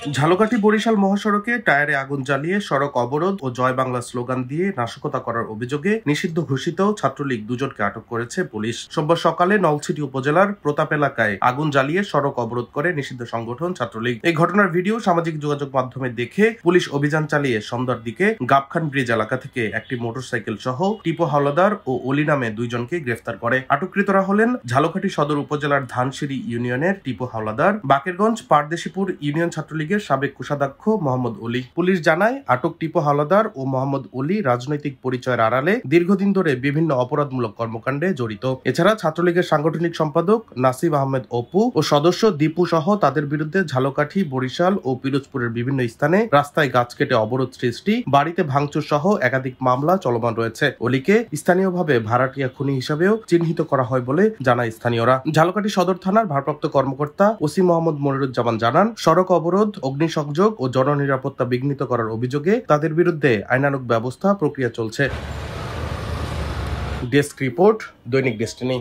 ঝালকাঠি বরিশাল মহাসড়কে টায়ারে আগুন জ্বালিয়ে সড়ক অবরোধ ও জয় বাংলা স্লোগান দিয়ে নাশকতা করার অভিযোগে নিষিদ্ধ ঘোষিত ছাত্রলীগ দুজনকে আটক করেছে পুলিশ। সোমবার সকালে নলছিটি উপজেলার প্রতাপ এলাকায় আগুন জ্বালিয়ে সড়ক অবরোধ করে নিষিদ্ধ সংগঠন ছাত্রলীগ। এই ঘটনার ভিডিও সামাজিক যোগাযোগ মাধ্যমে দেখে পুলিশ অভিযান চালিয়ে সন্ধ্যার দিকে গাবখান ব্রিজ এলাকা থেকে একটি মোটরসাইকেল সহ টিপু হাওলাদার ও অলি নামে দুইজনকে গ্রেফতার করে। আটককৃতরা হলেন ঝালকাঠি সদর উপজেলার ধানসিঁড়ি ইউনিয়নের টিপু হাওলাদার, বাকেরগঞ্জ পারদেশিপুর ইউনিয়ন ছাত্রলীগের সাবেক কোষাধ্যক্ষ মোহাম্মদ অলি। পুলিশ জানায় আটক টিপু হাওলাদার ও মোহাম্মদ অলি রাজনৈতিক পরিচয়ের আড়ালে দীর্ঘদিন ধরে বিভিন্ন অপরাধমূলক কর্মকাণ্ডে জড়িত। এছাড়া ছাত্রলীগের সাংগঠনিক সম্পাদক নাসিব আহমেদ অপু ও সদস্য দীপু সহ তাদের বিরুদ্ধে ঝালকাঠি, বরিশাল ও পিরোজপুরের বিভিন্ন স্থানে রাস্তায় গাছ কেটে অবরোধ সৃষ্টি, বাড়িতে ভাঙচুর সহ একাধিক মামলা চলমান রয়েছে। অলিকে স্থানীয়ভাবে ভাড়াটিয়া খুনি হিসাবেও চিহ্নিত করা হয় বলে জানায় স্থানীয়রা। ঝালকাঠি সদর থানার ভারপ্রাপ্ত কর্মকর্তা ওসি মোহাম্মদ মনিরুজ্জামান জানান, সড়ক অবরোধ, অগ্নিসংযোগ ও জননিরাপত্তা বিঘ্নিত করার অভিযোগে তাদের বিরুদ্ধে আইনানুগ ব্যবস্থা প্রক্রিয়া চলছে। ডেস্ক রিপোর্ট, দৈনিক ডেস্টিনি।